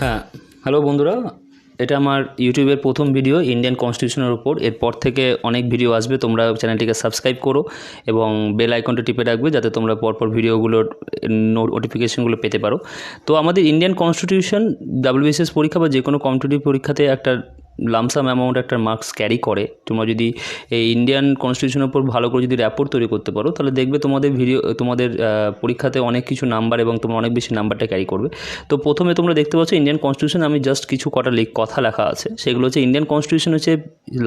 হ্যাঁ, হ্যালো বন্ধুরা, এটা আমার ইউটিউবের প্রথম ভিডিও ইন্ডিয়ান কনস্টিটিউশনের উপর। এরপর থেকে অনেক ভিডিও আসবে, তোমরা চ্যানেলটিকে সাবস্ক্রাইব করো এবং বেল আইকনটা টিপে রাখবে যাতে তোমরা পরপর ভিডিওগুলোর নোটিফিকেশনগুলো পেতে পারো। তো আমাদের ইন্ডিয়ান কনস্টিটিউশন WBCS পরীক্ষা বা যে কোনো কম্পিটিটিভ পরীক্ষাতে একটা লামসাম অ্যামাউন্ট একটা মার্কস ক্যারি করে। তোমরা যদি এই ইন্ডিয়ান কনস্টিটিউশনের উপর ভালো করে যদি র্যাপোর্ট তৈরি করতে পারো তাহলে দেখবে তোমাদের পরীক্ষাতে অনেক কিছু নাম্বার এবং তোমরা অনেক বেশি নাম্বারটা ক্যারি করবে। তো প্রথমে তোমরা দেখতে পাচ্ছ ইন্ডিয়ান কনস্টিটিউশন, আমি জাস্ট কিছু কটা কথা লেখা আছে, সেগুলো হচ্ছে ইন্ডিয়ান কনস্টিটিউশন হচ্ছে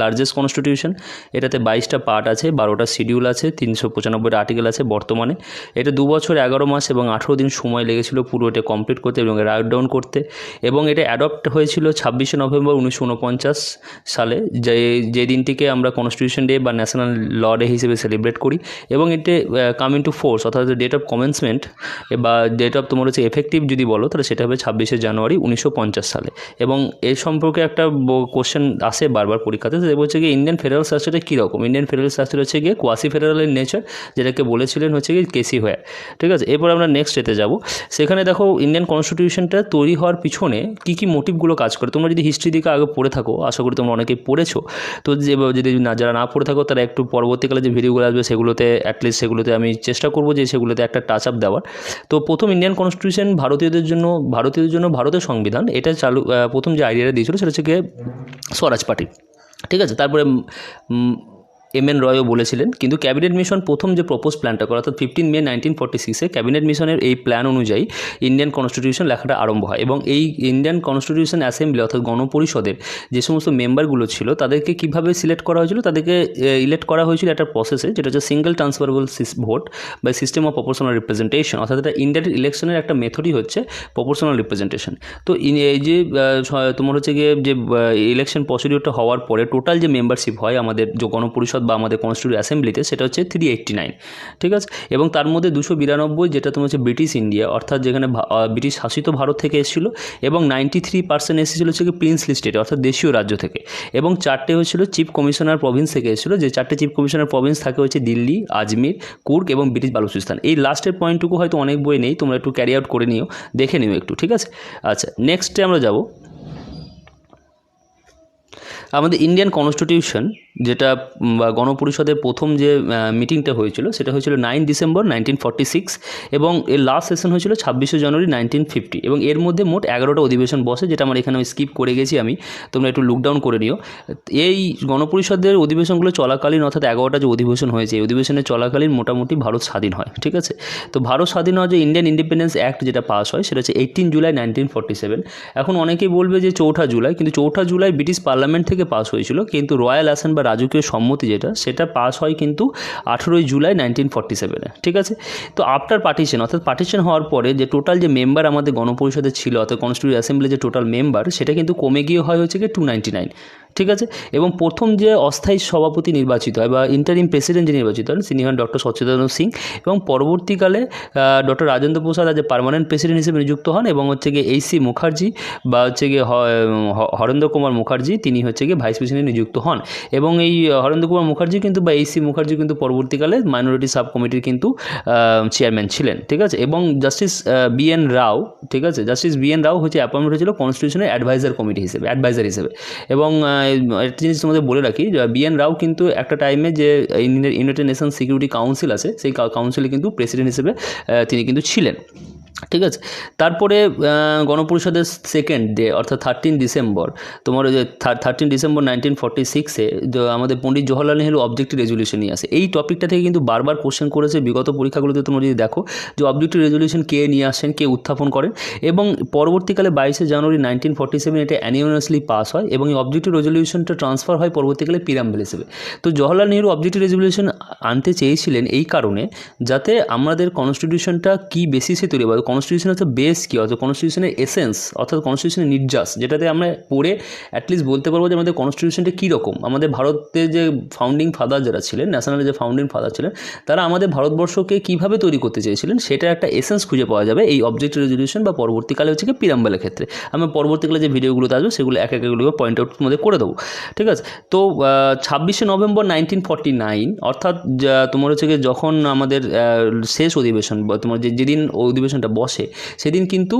লার্জেস্ট কনস্টিটিউশন। এটাতে 22টা পার্ট আছে, 12টা শিডিউল আছে, 395টা আর্টিকেল আছে বর্তমানে। এটা 2 বছর 11 মাস এবং 18 দিন সময় লেগেছিল পুরো এটা কমপ্লিট করতে এবং রাইট ডাউন করতে। এবং এটা অ্যাডপ্ট হয়েছিল 26শে নভেম্বর 1949 সালে, যে দিনটিকে আমরা কনস্টিটিউশন ডে বা ন্যাশনাল ল ডে হিসেবে সেলিব্রেট করি। এবং এতে কামিং টু ফোর্স অর্থাৎ ডেট অফ কমেন্সমেন্ট বা ডেট অফ তোমার হচ্ছে এফেক্টিভ যদি বলো তাহলে সেটা হবে 26শে জানুয়ারি 1950 সালে। এবং এর সম্পর্কে একটা কোশ্চেন আসে বারবার পরীক্ষাতে, সেটা বলছে গিয়ে ইন্ডিয়ান ফেডারেল স্ট্রাকচারটা কীরকম। ইন্ডিয়ান ফেডারেল স্ট্রাকচার হচ্ছে গিয়ে কোয়াসি ফেডারেলের নেচার, যেটাকে বলেছিলেন হচ্ছে গিয়ে কেসি হোয়ার। ঠিক আছে, এরপর আমরা নেক্সট এতে যাব। সেখানে দেখো ইন্ডিয়ান কনস্টিটিউশনটা তৈরি হওয়ার পিছনে কী কী মোটিভগুলো কাজ করে। তোমরা যদি হিস্ট্রি দিকে আগে পড়ে থাকো, আশা করি তোমরা অনেকেই পড়েছো। তো যদি যারা না পড়ে থাকো তারা একটু পরবর্তীকালে যে ভিডিওগুলো আসবে সেগুলোতে অ্যাটলিস্ট সেগুলোতে আমি চেষ্টা করবো যে সেগুলোতে একটা টাচ আপ দেওয়ার। তো প্রথম ইন্ডিয়ান কনস্টিটিউশন ভারতীয়দের জন্য ভারতের সংবিধান এটা প্রথম যে আইডিয়াটা দিয়েছিল সেটা হচ্ছে গিয়ে স্বরাজ পার্টি। ঠিক আছে, তারপরে MN রয়ও বলেছিলেন। কিন্তু ক্যাবিনেট মিশন প্রথম যে প্রপোজ প্ল্যানটা করা, অর্থাৎ 15 মে 1946-এ ক্যাবিনেট মিশনের এই প্ল্যান অনুযায়ী ইন্ডিয়ান কনস্টিটিউশন লেখাটা আরম্ভ হয়। এবং এই ইন্ডিয়ান কনস্টিটিউশন অ্যাসেম্বলি অর্থাৎ গণপরিষদের যে সমস্ত মেম্বারগুলো ছিল তাদেরকে কীভাবে সিলেক্ট করা হয়েছিল, তাদেরকে ইলেক্ট করা হয়েছিল একটা প্রসেসে, যেটা হচ্ছে single transferable vote by system of proportional representation. অর্থাৎ এটা ইন্ডিয়ান ইলেকশনের একটা মেথডই হচ্ছে প্রপোর্শনাল রিপ্রেজেন্টেশন। তো এই যে তোমার হচ্ছে গিয়ে যে ইলেকশন প্রসিডিউরটা হওয়ার পরে টোটাল যে মেম্বারশিপ হয় আমাদের যে গণপরিষদ বা আমাদের কনস্টিটিউন্ট অ্যাসেম্বলিতে, সেটা হচ্ছে 389। ঠিক আছে, এবং তার মধ্যে 292 যেটা তোমার হচ্ছে ব্রিটিশ ইন্ডিয়া, অর্থাৎ যেখানে ব্রিটিশ শাসিত ভারত থেকে এসেছিলো, এবং 93% এসেছিলো হচ্ছে প্রিন্সলি স্টেট অর্থাৎ দেশীয় রাজ্য থেকে, এবং 4টে হচ্ছিল চিফ কমিশনার প্রভিন্স থেকে এসেছিলো। যে 4টে চিফ কমিশনার প্রভিন্স থাকে হচ্ছে দিল্লি, আজমির, কুর্গ এবং ব্রিটিশ বালুচিস্তান। এই লাস্টের পয়েন্টটুকু হয়তো অনেক বই নেই, তোমরা একটু ক্যারি আউট করে নিও, দেখে নিও একটু। ঠিক আছে, আচ্ছা নেক্সটে আমরা যাব। আমাদের ইন্ডিয়ান কনস্টিটিউশন যেটা গণপরিষদের প্রথম যে মিটিংটা হয়েছিল সেটা হয়েছিল 9 ডিসেম্বর 1946 এবং এর লাস্ট সেশন হয়েছিল 26শে জানুয়ারি 1950। এবং এর মধ্যে মোট 11টা অধিবেশন বসে, যেটা আমার এখানে স্কিপ করে গেছি আমি, তোমরা একটু লুক ডাউন করে নিও। এই গণপরিষদের অধিবেশনগুলো চলাকালীন অর্থাৎ 11টা যে অধিবেশন হয়েছে এই অধিবেশনের চলাকালীন মোটামুটি ভারত স্বাধীন হয়। ঠিক আছে, তো ভারত স্বাধীন হওয়ার যে ইন্ডিয়ান ইন্ডিপেন্ডেন্স অ্যাক্ট যেটা পাস হয় সেটা হচ্ছে 18 জুলাই 1947। এখন অনেকেই বলবে যে 4 জুলাই, কিন্তু 4 জুলাই ব্রিটিশ পার্লামেন্ট থেকে পাস হয়েছিল, কিন্তু রয়্যাল অ্যাসেন্ট বা রাজকীয় সম্মতি সেটা পাস হয় কিন্তু 18 জুলাই 1947-এ। ঠিক আছে, তো আফটার পার্টিশন অর্থাৎ পার্টিশন হওয়ার পরে যে টোটাল যে মেম্বার আমাদের গণপরিষদে ছিল অর্থাৎ কনস্টিটিউন্ট অ্যাসেম্বলি যে টোটাল মেম্বার সেটা কিন্তু কমে গিয়ে হয় হচ্ছে কি 299। ঠিক আছে, এবং প্রথম যে অস্থায়ী সভাপতি নির্বাচিত হয় বা ইন্টারিম প্রেসিডেন্ট যে নির্বাচিত হন তিনি হন ডক্টর সচ্চিদানন্দ সিং, এবং পরবর্তীকালে ডক্টর রাজেন্দ্র প্রসাদ আজ পার্মানেন্ট প্রেসিডেন্ট হিসেবে নিযুক্ত হন, এবং হচ্ছে গিয়ে AC মুখার্জি বা হচ্ছে গিয়ে হরেন্দ্র কুমার মুখার্জি তিনি হচ্ছে গিয়ে ভাইস প্রেসিডেন্ট নিযুক্ত হন। এবং এই হরেন্দ্র কুমার মুখার্জি কিন্তু বা AC মুখার্জি কিন্তু পরবর্তীকালে মাইনরিটি সাব কমিটির কিন্তু চেয়ারম্যান ছিলেন। ঠিক আছে, এবং জাস্টিস BN রাও, ঠিক আছে, জাস্টিস BN রাও হচ্ছে অ্যাপয়েন্টমেন্ট হয়েছিল কনস্টিটিউশনের অ্যাডভাইজার হিসেবে। এবং একটা জিনিস তোমাদের বলে রাখি, BN রাও কিন্তু একটা টাইমে যে ইউনাইটেড নেশন সিকিউরিটি কাউন্সিল আছে সেই কাউন্সিলে কিন্তু প্রেসিডেন্ট হিসেবে তিনি কিন্তু ছিলেন। ঠিক আছে, তারপরে গণপরিষদের সেকেন্ড ডে অর্থাৎ 13 ডিসেম্বর তোমার যে 13 ডিসেম্বর 1946-এ আমাদের পণ্ডিত জওহরলাল নেহরু অবজেক্টিভ রেজলিউশন নিয়ে আসে। এই টপিকটা থেকে কিন্তু বারবার কোশ্চেন করেছে বিগত পরীক্ষাগুলোতে। তোমরা যদি দেখো যে অবজেক্টিভ রেজলিউশন কে নিয়ে আসেন, কে উত্থাপন করেন, এবং পরবর্তীকালে 22শে জানুয়ারি 1947 এটা অ্যানিউনাসলি পাস হয়, এবং এই অবজেক্টিভ রেজলিউশনটা ট্রান্সফার হয় পরবর্তীকালে পিরাম্বল হিসেবে। তো জওহরলাল নেহরু অবজেক্টিভ রেজলিউশন আনতে চেয়েছিলেন এই কারণে যাতে আমাদের কনস্টিটিউশনটা কী বেসিসে তৈরি হবে, কনস্টিটিউশন হচ্ছে বেস কী, অর্থাৎ কনস্টিটিউশনের এসেন্স অর্থাৎ কনস্টিটিউশনের নির্যাস, যেটাতে আমরা পড়ে অ্যাটলিস্ট বলতে পারবো যে আমাদের কনস্টিটিউশনটা কীরকম। আমাদের ভারতের যে ফাউন্ডিং ফাদার যারা ছিলেন, ন্যাশনালের যে ফাউন্ডিং ফাদার ছিলেন, তারা আমাদের ভারতবর্ষকে কীভাবে তৈরি করতে চেয়েছিলেন সেটার একটা এসেন্স খুঁজে পাওয়া যাবে এই অবজেক্টিভ রেজলিউশন বা পরবর্তীকালে হচ্ছে কি পিরাম্বলের ক্ষেত্রে। আমি পরবর্তীকালে যে ভিডিওগুলোতে আসবে সেগুলো এগুলো পয়েন্ট আউট মধ্যে করে দেবো। ঠিক আছে, তো 26শে নভেম্বর 1949 অর্থাৎ তোমার হচ্ছে গিয়ে যখন আমাদের শেষ অধিবেশন বা তোমার যেদিন অধিবেশনটা বসে সেদিন কিন্তু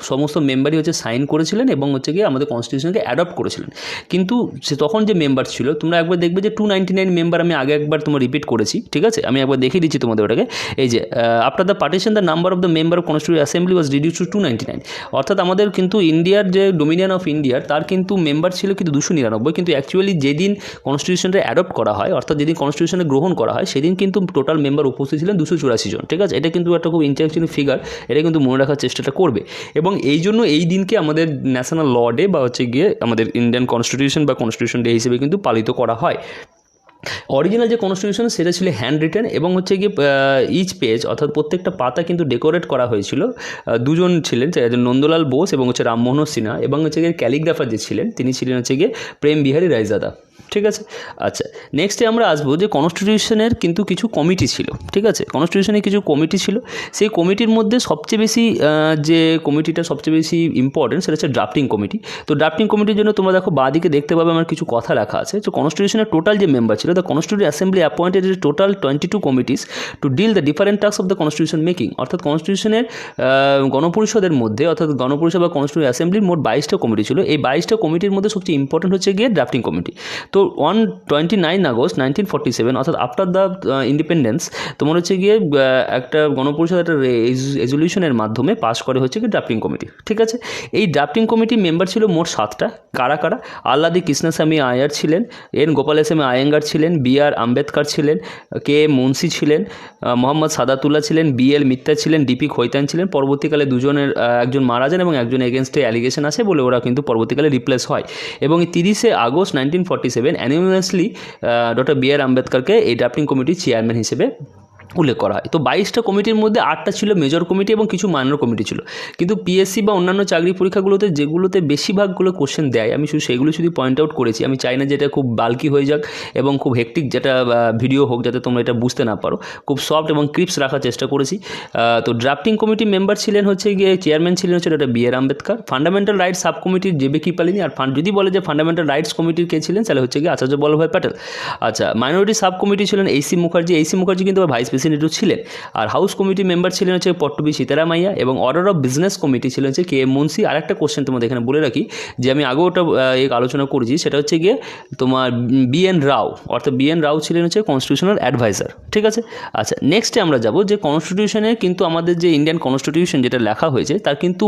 সমস্ত মেম্বারই হচ্ছে সাইন করেছিলেন এবং হচ্ছে গিয়ে আমাদের কনস্টিটিউশনকে অ্যাডপ্ট করেছিলেন। কিন্তু সে তখন যে মেম্বার ছিল, তোমরা একবার দেখবে যে 299 মেম্বার, আমি আগে একবার তোমার রিপিট করেছি, ঠিক আছে, আমি একবার দেখিয়ে দিচ্ছি তোমাদের ওটাকে। এই যে after the partition the number of the member of constitution assembly was reduce to 299। অর্থাৎ আমাদের কিন্তু ইন্ডিয়ার যে ডোমিনিয়ন অফ ইন্ডিয়ার তার কিন্তু মেম্বার ছিল কিন্তু 299, কিন্তু অ্যাকচুয়ালি যেদিন কনস্টিটিউশনটা অ্যাডপ্ট করা হয়, অর্থাৎ যেদিন কনস্টিটিউশনে গ্রহণ করা হয়, সেদিন কিন্তু টোটাল মেম্বার উপস্থিত ছিলেন 284 জন, ঠিক আছে। এটা কিন্তু একটা খুব ইন্টারেস্টিং ফিগার, এটা কিন্তু মনে রাখার চেষ্টাটা করবে। এবং এই জন্য এই দিনকে আমাদের ন্যাশনাল ল ডে বা হচ্ছে গিয়ে আমাদের ইন্ডিয়ান কনস্টিটিউশন বা কনস্টিটিউশন ডে হিসেবে কিন্তু পালিত করা হয়। অরিজিনাল যে কনস্টিটিউশন সেটা ছিল হ্যান্ড রিটেন এবং হচ্ছে গিয়ে ইচ পেজ অর্থাৎ প্রত্যেকটা পাতা কিন্তু ডেকোরেট করা হয়েছিল। দুজন ছিলেন, নন্দলাল বোস এবং হচ্ছে রামমোহন সিনহা, এবং হচ্ছে গিয়ে ক্যালিগ্রাফার যে ছিলেন তিনি ছিলেন হচ্ছে গিয়ে প্রেম বিহারী রায়জাদা, ঠিক আছে। আচ্ছা, নেক্সটে আমরা আসবো যে কনস্টিটিউশনের কিন্তু কিছু কমিটি ছিল, ঠিক আছে। কনস্টিটিউশনের কিছু কমিটি ছিল, সেই কমিটির মধ্যে সবচেয়ে বেশি যে কমিটিটা সবচেয়ে বেশি ইম্পর্টেন্ট সেটা হচ্ছে ড্রাফটিং কমিটি। তো ড্রাফটিং কমিটির জন্য তোমরা দেখো বাঁদিকে দেখতে পাবে আমার কিছু কথা লেখা আছে। তো কনস্টিটিউশনের টোটাল যে মেম্বার ছিল, the constitutive assembly appointed total 22 committees to deal the different task of the constitution making. অর্থাৎ কনস্টিটিউশনের গণপরিষদের মধ্যে, অর্থাৎ গণপরিষদ বা কনস্টিটিউটিভ অ্যাসেম্বলির মোট 22টা কমিটি ছিল। এই 22টা কমিটির মধ্যে সবচেয়ে ইম্পর্টেন্ট হচ্ছে গিয়ে ড্রাফটিং কমিটি। তো অন 29 আগস্ট 1947, অর্থাৎ আফটার দ্য ইন্ডিপেন্ডেন্স, তোমার হচ্ছে গিয়ে একটা গণপরিষদ একটা রেজলিউশনের মাধ্যমে পাস করে হচ্ছে গিয়ে ড্রাফটিং কমিটি, ঠিক আছে। এই ড্রাফটিং কমিটির মেম্বার ছিল মোট 7টা। কারা কারা? আল্লাদি কৃষ্ণস্বামী আয়ার ছিলেন, এন গোপালাস্বামী আয়েঙ্গার ছিলেন, বি.আর. আম্বেদকর ছিলেন, কে মুন্সি ছিলেন, মোহাম্মদ সাদাতুল্লাহ ছিলেন, বি.এল. মিত্তা ছিলেন, ডিপি খৈতান ছিলেন। পরবর্তীকালে দুজনের একজন মারা যান এবং একজন এগেনস্টে অ্যালিগেশন আছে বলে ওরা কিন্তু পরবর্তীকালে রিপ্লেস হয়। এবং 30 আগস্ট 1947 অ্যানুয়াসলি ডক্টর বি.আর. আম্বেদকরকে এই ড্রাফটিং কমিটির চেয়ারম্যান হিসেবে উল্লেখ করা হয়। তো 22টা কমিটির মধ্যে 8টা ছিল মেজর কমিটি এবং কিছু মাইনর কমিটি ছিল। কিন্তু পিএসসি বা অন্যান্য চাকরি পরীক্ষাগুলোতে যেগুলোতে বেশিরভাগগুলো কোশ্চেন দেয়, আমি সেগুলো শুধু পয়েন্ট আউট করেছি। আমি চাই না যে এটা খুব বাল্কি হয়ে যাক এবং খুব হেক্টিক যেটা ভিডিও হোক, যাতে তোমরা এটা বুঝতে না পারো। খুব সফট এবং ক্রিপস রাখার চেষ্টা করেছি। তো ড্রাফটিং কমিটির মেম্বার ছিলেন হচ্ছে গিয়ে, চেয়ারম্যান ছিলেন হচ্ছে doctor B.R.. Ambedkar. Fundamental rights sub কমিটির জেবে কিপালিনি। আর যদি বলে যে ফান্ডামেন্টাল রাইটস কমিটির কে ছিলেন, তাহলে হচ্ছে গিয়ে আচার্য বল্লভভাই প্যাটেল। আচ্ছা, মাইনরিটি সাব কমিটি ছিলেন এইসি মুখার্জি। এইসি মুখার্জি কিন্তু আবার ভাইস প্রেসিডেন্টও ছিলেন। আর হাউস কমিটি মেম্বার ছিলেন হচ্ছে পট্টবি সীতারামাইয়া এবং অর্ডার অফ বিজনেস কমিটি ছিলেন হচ্ছে কে এম মুন্সি। আর একটা কোশ্চেন তোমাদের এখানে বলে রাখি, যে আমি আগেও ওটা আলোচনা করেছি, সেটা হচ্ছে গিয়ে তোমার বি.এন. রাও, অর্থাৎ বি.এন. রাও ছিলেন হচ্ছে কনস্টিটিউশনাল অ্যাডভাইজার, ঠিক আছে। আচ্ছা, নেক্সটে আমরা যাব যে কনস্টিটিউশনে কিন্তু আমাদের যে ইন্ডিয়ান কনস্টিটিউশন যেটা লেখা হয়েছে তার কিন্তু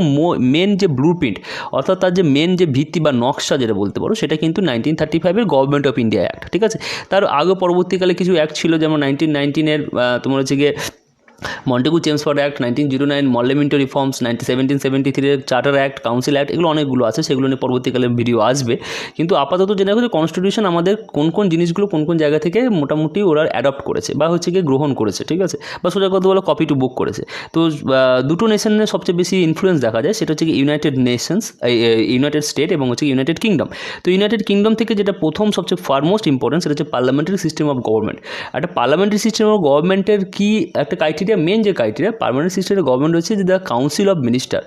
মেন যে ব্লু প্রিন্ট, অর্থাৎ তার যে মেন যে ভিত্তি বা নকশা যেটা বলতে পারো, সেটা কিন্তু 1935 গভর্নমেন্ট অফ ইন্ডিয়া অ্যাক্ট, ঠিক আছে। তার আগে পরবর্তীকালে কিছু অ্যাক্ট ছিল, যেমন 1919 তোমার হচ্ছে গিয়ে Montagu Chelmsford act, 1909 Morley Minto reforms, 1773 charter act, council act, এগুলো অনেকগুলো আছে, সেগুলো নিয়ে পরবর্তীকালে ভিডিও আসবে। কিন্তু আপাতত জেনে রাখো যে কনস্টিটিউশন আমাদের কোন কোন জিনিসগুলো কোন কোন জায়গা থেকে মোটামুটি ওরা অ্যাডপ্ট করেছে বা হচ্ছে গিয়ে গ্রহণ করেছে, ঠিক আছে, বা সোজা কথা বলে কপি টু বুক করেছে। তো দুটো নেশনের সবচেয়ে বেশি ইনফ্লুয়েন্স দেখা যায়, সেটা হচ্ছে কি ইউনাইটেড নেশনস, ইউনাইটেড স্টেট এবং হচ্ছে ইউনাইটেড কিংডম। তো ইউনাইটেড কিংডম থেকে যেটা প্রথম সবচেয়ে ফারমোস্ট ইম্পর্টেন্ট, সেটা হচ্ছে পার্লামেন্টারি সিস্টেম অফ গভর্নমেন্ট। একটা পার্লামেন্টারি সিস্টেম অফ গভর্নমেন্টের কি একটা ক্রাইটেরিয়া, মেন যে ক্রাইটেরিয়া পার্মানেন্ট সিস্টেমের গভর্নমেন্ট হচ্ছে যে the council of minister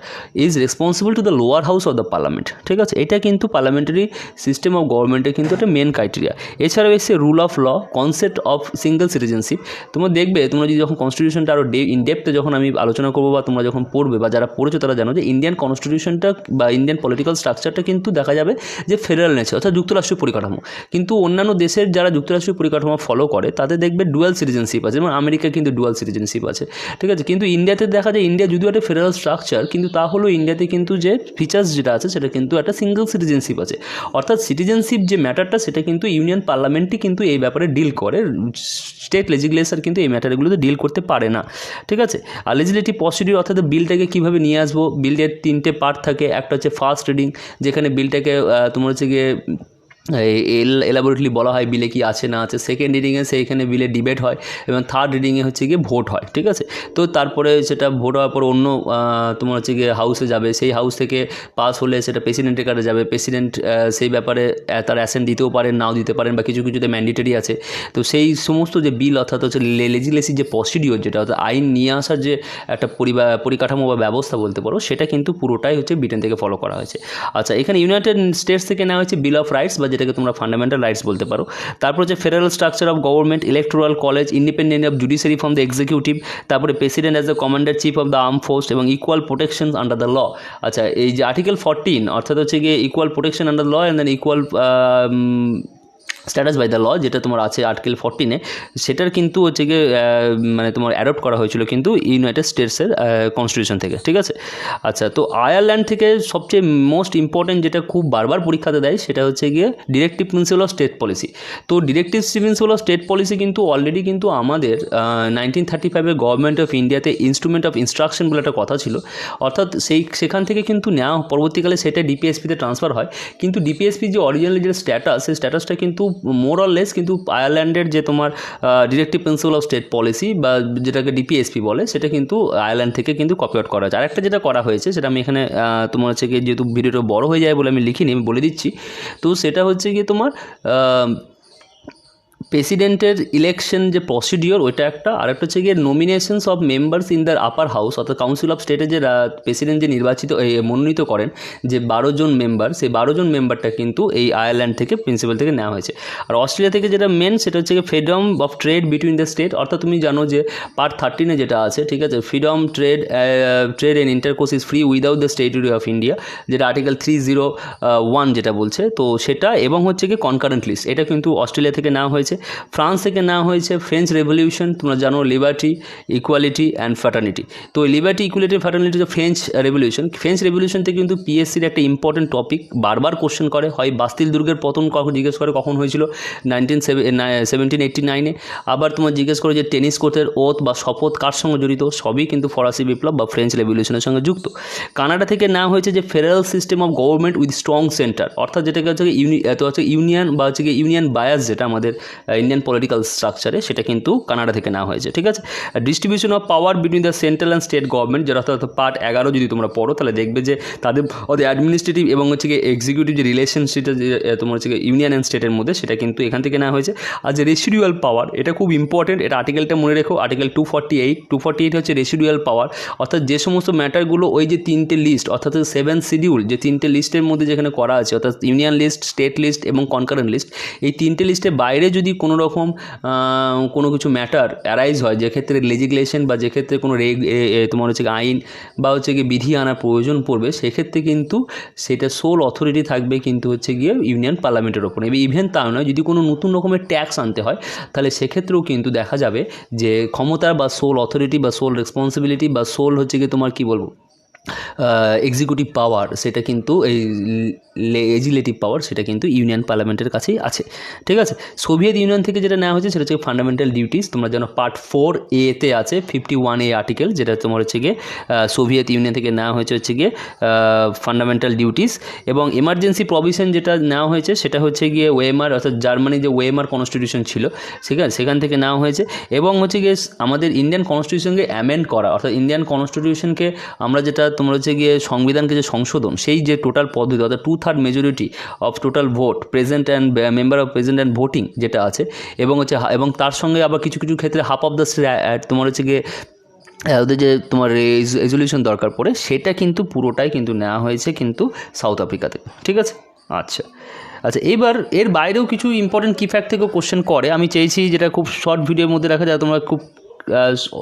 is responsible to the lower house of the parliament, ঠিক আছে। এটা কিন্তু পার্লামেন্টারি সিস্টেম অফ গভর্নমেন্টের কিন্তু একটা মেন ক্রাইটেরিয়া। এছাড়াও এসে rule of law, concept of single citizenship. তোমরা দেখবে, তোমরা যদি যখন কনস্টিটিউশনটা আরও ইনডেপথে যখন আমি আলোচনা করবো বা তোমরা যখন পড়বে বা যারা পড়েছো তারা জানো যে ইন্ডিয়ান কনস্টিটিউশনটা বা ইন্ডিয়ান পলিটিক্যাল স্ট্রাকচারটা কিন্তু দেখা যাবে যে ফেডারেল নেচার, অর্থাৎ যুক্তরাষ্ট্রীয় পরিকাঠামো। কিন্তু অন্যান্য দেশের যারা যুক্তরাষ্ট্রীয় পরিকাঠামো ফলো করে তাদের দেখবে ডুয়াল সিটিজেনশিপ আছে, যেমন আমেরিকার কিন্তু ডুয়াল সিটিজেনশিপ আছে, ঠিক আছে। কিন্তু ইন্ডিয়াতে দেখা যায় ইন্ডিয়া যদিও একটা ফেডারেল স্ট্রাকচার, কিন্তু তা হলো ইন্ডিয়াতে কিন্তু যে ফিচার্স যেটা আছে সেটা কিন্তু একটা সিঙ্গেল সিটিজেনশিপ আছে। অর্থাৎ সিটিজেনশিপ যে ম্যাটারটা সেটা কিন্তু ইউনিয়ন পার্লামেন্টই কিন্তু এই ব্যাপারে ডিল করে, স্টেট লেজিসলেচার কিন্তু এই ম্যাটারগুলোতে ডিল করতে পারে না, ঠিক আছে। আর লেজিসলেটিভ প্রসিডিউর, অর্থাৎ বিলটাকে কীভাবে নিয়ে আসবো, বিলের 3টে পার্ট থাকে। একটা হচ্ছে ফার্স্ট রিডিং, যেখানে বিলটাকে তোমার হচ্ছে গিয়ে এলাবোরেটলি বলা হয় বিলে কি আছে না আছে। সেকেন্ড রিডিংয়ে সেইখানে বিলে ডিবেট হয় এবং থার্ড রিডিংয়ে হচ্ছে গিয়ে ভোট হয়, ঠিক আছে। তো তারপরে সেটা ভোট হওয়ার পর অন্য তোমার হচ্ছে গিয়ে হাউসে যাবে, সেই হাউস থেকে পাস হলে সেটা প্রেসিডেন্টের কাছে যাবে। প্রেসিডেন্ট সেই ব্যাপারে তার অ্যাসেন্ট দিতেও পারেন, নাও দিতে পারেন, বা কিছু কিছুতে ম্যান্ডেটরি আছে। তো সেই সমস্ত যে বিল, অর্থাৎ হচ্ছে লেজিসলেটিভ যে প্রসিডিওর, যেটা অর্থাৎ আইন নিয়ে আসার যে একটা পরিকাঠামো বা ব্যবস্থা বলতে পারো, সেটা কিন্তু পুরোটাই হচ্ছে ব্রিটেন থেকে ফলো করা হয়েছে। আচ্ছা, এখানে ইউনাইটেড স্টেটস থেকে নেওয়া হয়েছে বিল অফ রাইটস, বা যেটাকে তোমরা ফান্ডামেন্টাল রাইটস বলতে পারো। তারপর হচ্ছে federal structure of government, electoral college, independent of judiciary from the executive, তারপরে president as the commander chief of the arm force এবং equal protection under the law. আচ্ছা, এই যে আর্টিকেল 14 অর্থাৎ হচ্ছে গিয়ে equal protection under law and then equal status by the law যেটা তোমার আছে আর্টিকেল 14-এ, সেটার কিন্তু হচ্ছে গিয়ে মানে তোমার অ্যাডপ্ট করা হয়েছিল কিন্তু ইউনাইটেড স্টেটসের কনস্টিটিউশন থেকে, ঠিক আছে। আচ্ছা, তো আয়ারল্যান্ড থেকে সবচেয়ে মোস্ট ইম্পর্টেন্ট যেটা খুব বারবার পরীক্ষাতে দেয় সেটা হচ্ছে গিয়ে directive principal of state policy. তো directive principal of state policy কিন্তু অলরেডি কিন্তু আমাদের 1935-এর গভর্নমেন্ট অফ ইন্ডিয়াতে ইনস্ট্রুমেন্ট অফ ইনস্ট্রাকশন বলে একটা কথা ছিল, অর্থাৎ সেখান থেকে কিন্তু নেওয়া পরবর্তীকালে সেটা ডিপিএসপিতে ট্রান্সফার হয়। কিন্তু ডিপিএসপি যে অরিজিনালি যে স্ট্যাটাস, সেই স্ট্যাটাসটা কিন্তু মোর অর লেস কিন্তু আয়ারল্যান্ডের যে তোমার directive principal of state policy বা যেটাকে ডিপিএসপি বলে, সেটা কিন্তু আয়ারল্যান্ড থেকে কিন্তু কপি আউট করা হয়েছে। আরেকটা যেটা করা হয়েছে সেটা আমি এখানে তোমার হচ্ছে গিয়ে যেহেতু ভিডিওটা বড় হয়ে যায় বলে আমি লিখিনি, আমি বলে দিচ্ছি। তো সেটা হচ্ছে গিয়ে তোমার প্রেসিডেন্টের ইলেকশন যে প্রসিডিওর ওইটা একটা, আরেকটা হচ্ছে গিয়ে nominations of members in the upper house, অর্থাৎ কাউন্সিল অফ স্টেটে যে প্রেসিডেন্ট যে মনোনীত করেন যে 12 জন মেম্বার, সেই 12 জন মেম্বারটা কিন্তু এই আয়ারল্যান্ড থেকে প্রিন্সিপাল থেকে নেওয়া হয়েছে। আর অস্ট্রেলিয়া থেকে যেটা মেন সেটা হচ্ছে গিয়ে freedom of trade between the state, অর্থাৎ তুমি জানো যে পার্ট 13-এ যেটা আছে, ঠিক আছে, freedom trade and intercourse is free without the territory of India, যেটা আর্টিকেল 301 যেটা বলছে, তো সেটা এবং হচ্ছে গিয়ে কনকারেন্ট লিস্ট, এটা কিন্তু অস্ট্রেলিয়া থেকে নেওয়া হয়েছে। ফ্রান্স থেকে নেওয়া হয়েছে ফ্রেঞ্চ রেভলিউশন, তোমরা জানো লিবার্টি, ইকুয়ালিটি অ্যান্ড ফ্যাটার্নিটি। তো লিবার্টি, ইকুয়ালিটি, ফ্যাটার্নিটি যে ফ্রেঞ্চ রেভলিউশন থেকে কিন্তু পিএসসির একটা ইম্পর্টেন্ট টপিক বারবার কোশ্চেন করে, হয় বাস্তিল দুর্গের পতন কখন জিজ্ঞেস করে কখন হয়েছিল 1789-এ, আবার তোমার জিজ্ঞেস করে যে টেনিস কোর্টের ওথ বা শপথ কার সঙ্গে জড়িত, সবই কিন্তু ফরাসি বিপ্লব বা ফ্রেঞ্চ রেভলিউশনের সঙ্গে যুক্ত। কানাডা থেকে নেওয়া হয়েছে যে federal system of government with strong centre, অর্থাৎ যেটাকে হচ্ছে ইউনিয়ন বা হচ্ছে ইউনিয়ন বায়াস যেটা আমাদের ইন্ডিয়ান পলিটিক্যাল স্ট্রাকচারে, সেটা কিন্তু কানাডা থেকে নেওয়া হয়েছে, ঠিক আছে। Distribution of power between the central and state government, যেটা অর্থাৎ পার্ট 11 যদি তোমরা পড়ো তাহলে দেখবে যে ওদের অ্যাডমিনিস্ট্রেটিভ এবং হচ্ছে গিয়ে এক্সিকিউটিভ যে রিলেশনশিপটা যে তোমার হচ্ছে গিয়ে ইউনিয়ন অ্যান্ড স্টেটের মধ্যে, সেটা কিন্তু এখান থেকে নেওয়া হয়েছে। আর যে রেসিডুয়াল পাওয়ার, এটা খুব ইম্পর্টেন্ট, এটা আর্টিকেলটা মনে রেখো, আর্টিকেল 248 হচ্ছে রেসিডুয়াল পাওয়ার, অর্থাৎ যে সমস্ত ম্যাটারগুলো ওই যে 3টে লিস্ট, অর্থাৎ 7 শিডিউল যে 3টে লিস্টের মধ্যে যেখানে করা আছে, অর্থাৎ ইউনিয়ন লিস্ট, স্টেট লিস্ট এবং কনকারেন্ট লিস্ট, এই 3টে লিস্টের বাইরে যদি কোনো রকম কোনো কিছু ম্যাটার অ্যারাইজ হয়, যেক্ষেত্রে লেজিসলেশন বা যেক্ষেত্রে কোনো তোমার হচ্ছে আইন বা হচ্ছে গিয়ে বিধি আনার প্রয়োজন পড়বে, সেক্ষেত্রে কিন্তু সেটা সোল অথরিটি থাকবে কিন্তু হচ্ছে গিয়ে ইউনিয়ন পার্লামেন্টের ওপর। ইভেন তা নয়, যদি কোনো নতুন রকমের ট্যাক্স আনতে হয় তাহলে সেক্ষেত্রেও কিন্তু দেখা যাবে যে ক্ষমতার বা সোল অথরিটি বা সোল রেসপন্সিবিলিটি বা সোল হচ্ছে গিয়ে তোমার কী বলবো এক্সিকিউটিভ পাওয়ার, সেটা কিন্তু এই লেজিসলেটিভ পাওয়ার, সেটা কিন্তু ইউনিয়ন পার্লামেন্টের কাছেই আছে, ঠিক আছে। সোভিয়েত ইউনিয়ন থেকে যেটা নেওয়া হয়েছে সেটা হচ্ছে ফান্ডামেন্টাল ডিউটিস, তোমরা যেন পার্ট 4A-তে আছে 51A আর্টিকেল, যেটা তোমার হচ্ছে গিয়ে সোভিয়েত ইউনিয়ন থেকে নেওয়া হয়েছে হচ্ছে গিয়ে ফান্ডামেন্টাল ডিউটিস। এবং এমার্জেন্সি প্রভিশন যেটা নেওয়া হয়েছে সেটা হচ্ছে গিয়ে ওয়েমার, অর্থাৎ জার্মানি যে ওয়েমার কনস্টিটিউশন ছিল সেখান থেকে নেওয়া হয়েছে। এবং হচ্ছে গিয়ে আমাদের ইন্ডিয়ান কনস্টিটিউশনকে অ্যামেন্ড করা, অর্থাৎ ইন্ডিয়ান কনস্টিটিউশনকে আমরা যেটা তোমরা হচ্ছে গিয়ে সংবিধানকে যে সংশোধন, সেই যে টোটাল পদ্ধতি, অর্থাৎ 2/3 majority of total vote present and member of present and voting যেটা আছে, এবং তার সঙ্গে আবার কিছু কিছু ক্ষেত্রে হাফ অফ দ্য তোমার হচ্ছে গিয়ে ওদের যে তোমার রেজলিউশন দরকার পড়ে, সেটা কিন্তু পুরোটাই কিন্তু নেওয়া হয়েছে কিন্তু সাউথ আফ্রিকাতে, ঠিক আছে। আচ্ছা, এবার এর বাইরেও কিছু ইম্পর্টেন্ট কি ফ্যাক্ট থেকেও কোশ্চেন করে, আমি চেয়েছি যেটা খুব শর্ট ভিডিওর মধ্যে রাখা যায়, তোমরা খুব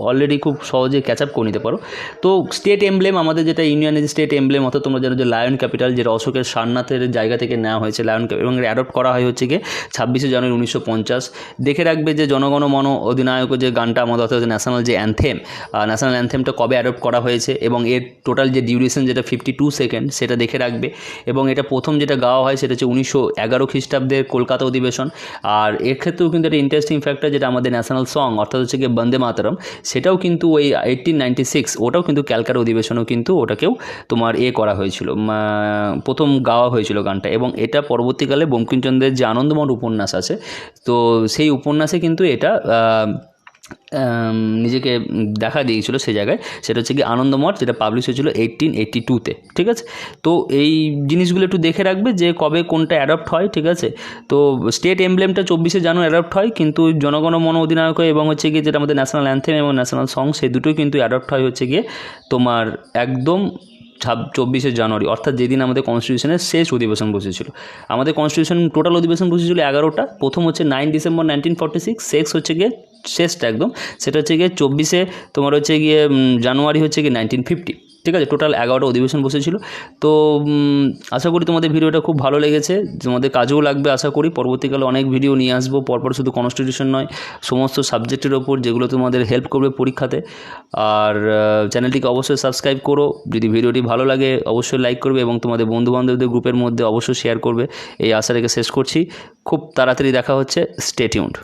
অলরেডি খুব সহজে ক্যাচ আপ করে নিতে পারো। তো স্টেট এমব্লেম, আমাদের যেটা ইউনিয়নের স্টেট এমব্লেম, অর্থাৎ তোমরা জানো যে লায়ন ক্যাপিটাল, যেটা অশোকের সারনাথের জায়গা থেকে নেওয়া হয়েছে লায়ন, এবং অ্যাডপ্ট করা হয় হচ্ছে গিয়ে 26শে জানুয়ারি 1950। দেখে রাখবে যে জনগণ মন অধিনায়ক যে গানটা আমাদের, অর্থাৎ ন্যাশনাল যে অ্যানথেম, ন্যাশনাল অ্যানথেমটা কবে অ্যাডপ্ট করা হয়েছে এবং এর টোটাল যে ডিউরেশন যেটা 52 সেকেন্ড, সেটা দেখে রাখবে। এবং এটা প্রথম যেটা গাওয়া হয় সেটা হচ্ছে 1911 খ্রিস্টাব্দের কলকাতা অধিবেশন। আর এর ক্ষেত্রেও কিন্তু একটা ইন্টারেস্টিং ফ্যাক্টর, যেটা আমাদের ন্যাশনাল সং, অর্থাৎ হচ্ছে গিয়ে বন্দে মাতরম, সেটাও কিন্তু ওই 1896, ওটাও কিন্তু ক্যালকাটা অধিবেশনেও কিন্তু ওটাকেও তোমার করা হয়েছিল, প্রথম গাওয়া হয়েছিল গানটা। এবং এটা পরবর্তীকালে বঙ্কিমচন্দ্রের যে আনন্দমঠ উপন্যাস আছে, তো সেই উপন্যাসে কিন্তু এটা নিজেকে দেখা দিয়েছিল সেই জায়গায়, সেটা হচ্ছে কি আনন্দমঠ, যেটা পাবলিশ হয়েছিল 1882-তে, ঠিক আছে। তো এই জিনিসগুলো একটু দেখে রাখবে যে কবে কোনটা অ্যাডপ্ট হয়, ঠিক আছে। তো স্টেট এমব্লেমটা 24শে জানুয়ারি অ্যাডপ্ট হয়, কিন্তু জনগণ মন অধিনায়ক এবং হচ্ছে গিয়ে যেটা আমাদের ন্যাশনাল অ্যানথেম এবং ন্যাশনাল সং, সেই দুটোই কিন্তু অ্যাডপ্ট হয় হচ্ছে গিয়ে তোমার একদম 24শে জানুয়ারি, অর্থাৎ যেদিন আমাদের কনস্টিটিউশনের শেষ অধিবেশন বসেছিল। আমাদের কনস্টিটিউশন টোটাল অধিবেশন বসেছিল 11টা। প্রথম হচ্ছে 9 ডিসেম্বর 1946, হচ্ছে গিয়ে শেষটা একদম, সেটা হচ্ছে গিয়ে 24শে তোমার হচ্ছে গিয়ে জানুয়ারি হচ্ছে গিয়ে 1950। ঠিক আছে, টোটাল 11টা অধিবেশন বসেছিল। তো আশা করি তোমাদের ভিডিওটা খুব ভালো লেগেছে, তোমাদের কাজেও লাগবে আশা করি। পরবর্তীকালে অনেক ভিডিও নিয়ে আসবো পরপর, শুধু কনস্টিটিউশন নয়, সমস্ত সাবজেক্টের ওপর, যেগুলো তোমাদের হেল্প করবে পরীক্ষাতে। আর চ্যানেলটিকে অবশ্যই সাবস্ক্রাইব করো। যদি ভিডিওটি ভালো লাগে অবশ্যই লাইক করবে এবং তোমাদের বন্ধুবান্ধবদের গ্রুপের মধ্যে অবশ্যই শেয়ার করবে। এই আশা রেখে শেষ করছি। খুব তাড়াতাড়ি দেখা হচ্ছে। Stay tuned.